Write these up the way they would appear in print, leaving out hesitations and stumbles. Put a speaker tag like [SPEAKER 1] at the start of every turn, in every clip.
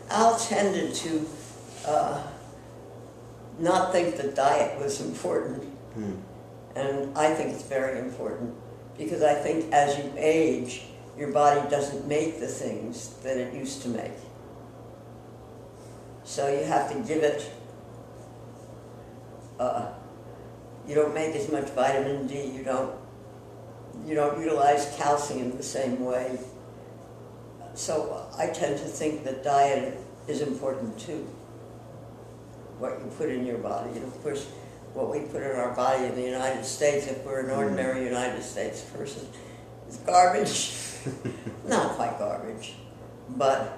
[SPEAKER 1] Al tended to not think that diet was important. And I think it's very important, because I think as you age, your body doesn't make the things that it used to make. So you have to give it, you don't make as much vitamin D, you don't utilize calcium the same way. So I tend to think that diet is important too. What you put in your body. And of course, what we put in our body in the United States, if we're an ordinary United States person, is garbage. Not quite garbage, but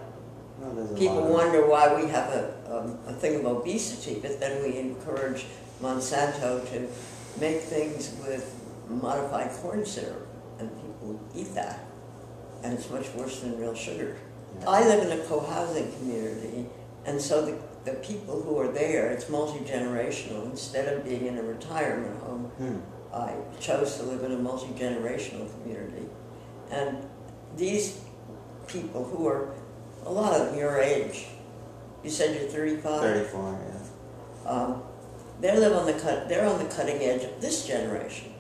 [SPEAKER 1] people wonder why we have a thing of obesity, but then we encourage Monsanto to make things with modified corn syrup, and people eat that, and it's much worse than real sugar. Yeah. I live in a co-housing community, and so the people who are there, it's multi-generational. Instead of being in a retirement home, I chose to live in a multi-generational community. And these people who are, a lot of them your age, you said you're 35?
[SPEAKER 2] 34, yeah.
[SPEAKER 1] They're on the cutting edge of this generation.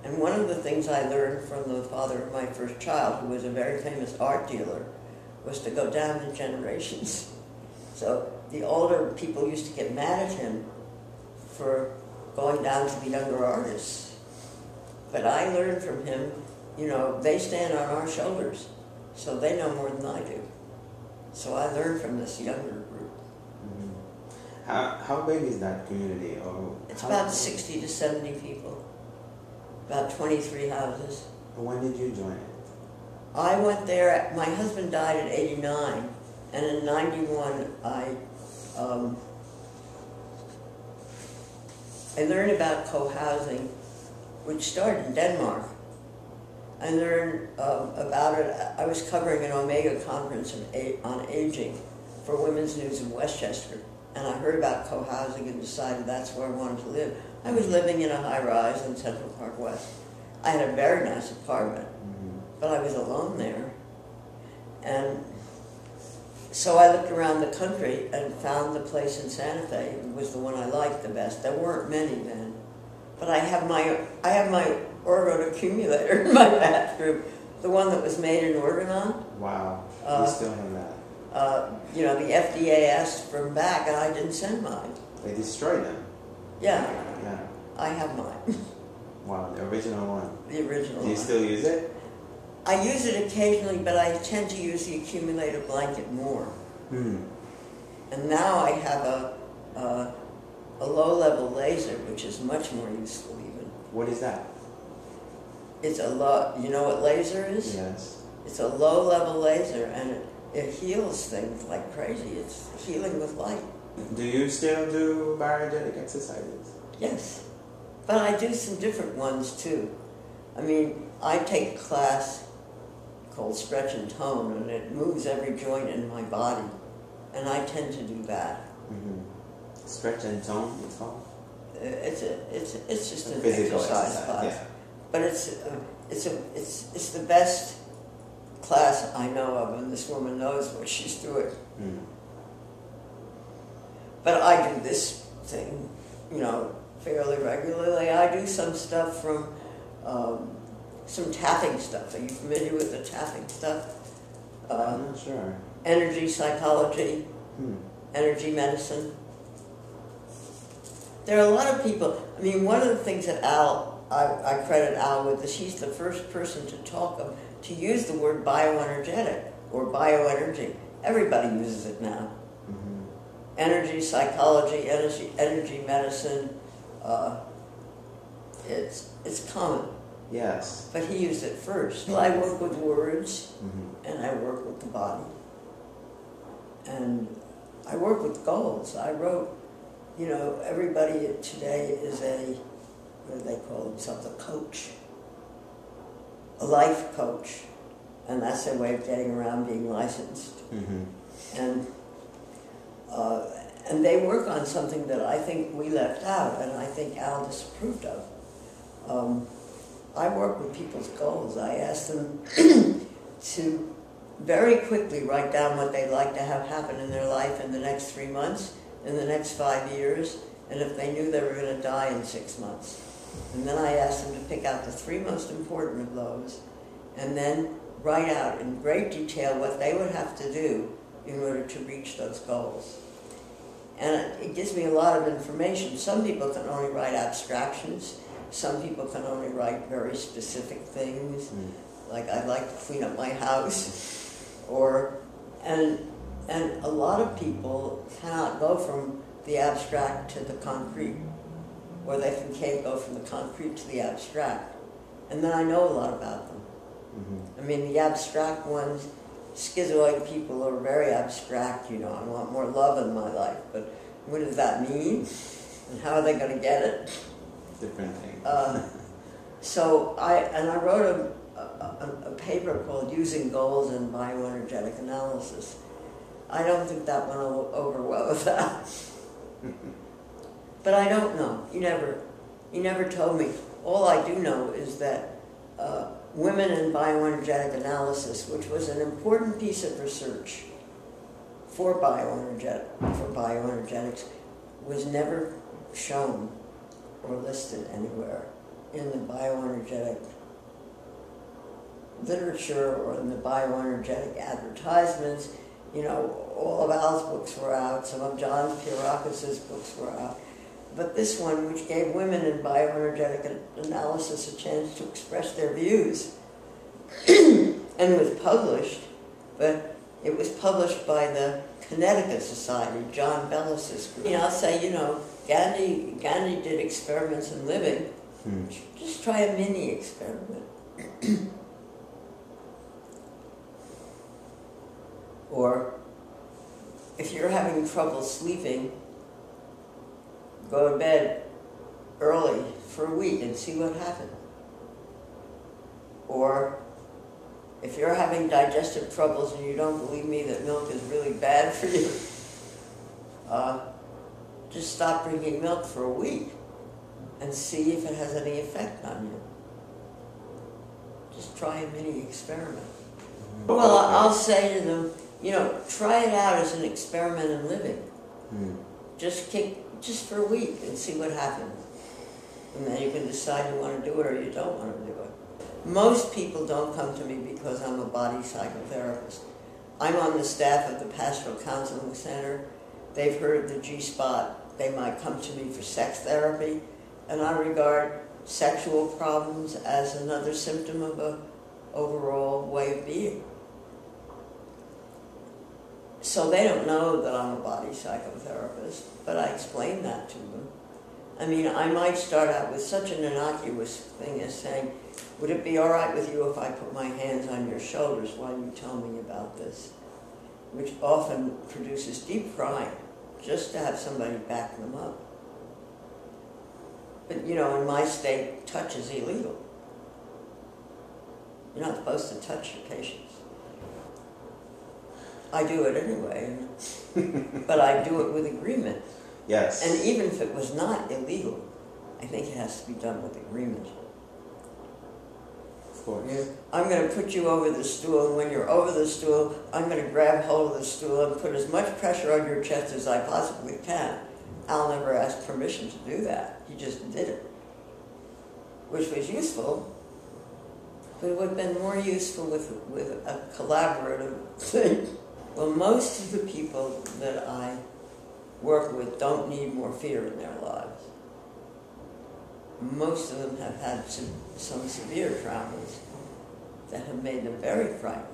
[SPEAKER 1] And one of the things I learned from the father of my first child, who was a very famous art dealer, was to go down the generations. So the older people used to get mad at him for going down to the younger artists. But I learned from him, you know, they stand on our shoulders, so they know more than I do. So I learned from this younger group.
[SPEAKER 2] How big is that community?
[SPEAKER 1] It's about 60 to 70 people, about 23 houses.
[SPEAKER 2] When did you join it?
[SPEAKER 1] I went there, my husband died at 89, and in 91 I learned about co-housing, which started in Denmark. I learned about it. I was covering an Omega conference on aging for Women's News in Westchester, and I heard about co-housing and decided that's where I wanted to live. I was living in a high-rise in Central Park West. I had a very nice apartment, but I was alone there. And so I looked around the country and found the place in Santa Fe. It was the one I liked the best. There weren't many then, but I have my Oregon accumulator in my bathroom, the one that was made in Oregon.
[SPEAKER 2] Wow, you still have that.
[SPEAKER 1] You know, the FDA asked for them back, and I didn't send mine.
[SPEAKER 2] They destroyed them.
[SPEAKER 1] Yeah.
[SPEAKER 2] Yeah.
[SPEAKER 1] I have mine.
[SPEAKER 2] Wow, the original one.
[SPEAKER 1] The original one.
[SPEAKER 2] Do you still use it?
[SPEAKER 1] I use it occasionally, but I tend to use the accumulator blanket more. And now I have a low-level laser, which is much more useful even.
[SPEAKER 2] What is that?
[SPEAKER 1] It's a low, you know what laser is?
[SPEAKER 2] Yes.
[SPEAKER 1] It's a low-level laser, and it heals things like crazy. It's healing with light.
[SPEAKER 2] Do you still do bioenergetic exercises?
[SPEAKER 1] Yes, but I do some different ones too. I mean, I take a class called Stretch and Tone, and it moves every joint in my body, and I tend to do that.
[SPEAKER 2] Stretch and Tone, it's called?
[SPEAKER 1] It's just an
[SPEAKER 2] physical
[SPEAKER 1] exercise class,
[SPEAKER 2] yeah.
[SPEAKER 1] But it's the best class I know of, and this woman knows what she's doing. But I do this thing, you know, fairly regularly. I do some stuff from some tapping stuff. Are you familiar with the tapping stuff?
[SPEAKER 2] I'm not sure.
[SPEAKER 1] Energy psychology, energy medicine. There are a lot of people. I mean, one of the things that I credit Al with is he's the first person to use the word bioenergetic or bioenergy. Everybody uses it now. Energy psychology, energy medicine. It's common.
[SPEAKER 2] Yes.
[SPEAKER 1] But he used it first. Well, I work with words, and I work with the body. And I work with goals. I wrote, you know, everybody today is what do they call themselves, a coach, a life coach. And that's their way of getting around being licensed. And they work on something that I think we left out, and I think Al disapproved of. I work with people's goals. I ask them to very quickly write down what they'd like to have happen in their life in the next 3 months, in the next 5 years, and if they knew they were going to die in 6 months. And then I asked them to pick out the 3 most important of those, and then write out in great detail what they would have to do in order to reach those goals. And it gives me a lot of information. Some people can only write abstractions. Some people can only write very specific things, like I'd like to clean up my house. And a lot of people cannot go from the abstract to the concrete, or they can't go from the concrete to the abstract. And then I know a lot about them. I mean, the abstract ones, schizoid people are very abstract, you know, I want more love in my life, but what does that mean? And how are they going to get it?
[SPEAKER 2] Different things.
[SPEAKER 1] So I wrote a paper called Using Goals in Bioenergetic Analysis. I don't think that went over well with that. But I don't know. He never told me. All I do know is that women in bioenergetic analysis, which was an important piece of research for bioenergetics, was never shown or listed anywhere in the bioenergetic literature or in the bioenergetic advertisements. You know, all of Al's books were out, some of John Pierakis' books were out. But this one, which gave women in bioenergetic analysis a chance to express their views, and was published, but it was published by the Connecticut Society, John Bellis's group. You know, I'll say, you know, Gandhi did experiments in living. Just try a mini experiment. Or if you're having trouble sleeping, go to bed early for a week and see what happens. Or if you're having digestive troubles and you don't believe me that milk is really bad for you, just stop drinking milk for a week and see if it has any effect on you. Just try a mini experiment. Well, I'll say to them, you know, try it out as an experiment in living. Just for a week and see what happens. And then you can decide you want to do it or you don't want to do it. Most people don't come to me because I'm a body psychotherapist. I'm on the staff of the Pastoral Counseling Center. They've heard the G-spot. They might come to me for sex therapy. And I regard sexual problems as another symptom of an overall way of being. So they don't know that I'm a body psychotherapist, but I explain that to them. I mean, I might start out with such an innocuous thing as saying, would it be all right with you if I put my hands on your shoulders while you tell me about this? Which often produces deep crying, just to have somebody back them up. But, you know, in my state, touch is illegal. You're not supposed to touch your patients. I do it anyway, but I do it with agreement.
[SPEAKER 2] Yes.
[SPEAKER 1] And even if it was not illegal, I think it has to be done with agreement.
[SPEAKER 2] Of course.
[SPEAKER 1] I'm going to put you over the stool, and when you're over the stool, I'm going to grab hold of the stool and put as much pressure on your chest as I possibly can. Al never asked permission to do that. He just did it, which was useful, but it would have been more useful with a collaborative thing. Well, most of the people that I work with don't need more fear in their lives. Most of them have had some severe traumas that have made them very frightened.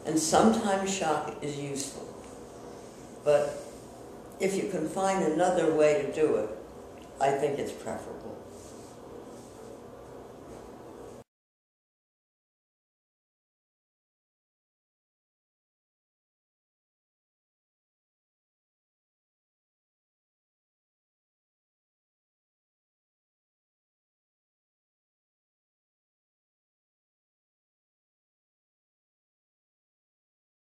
[SPEAKER 1] And sometimes shock is useful. But if you can find another way to do it, I think it's preferable.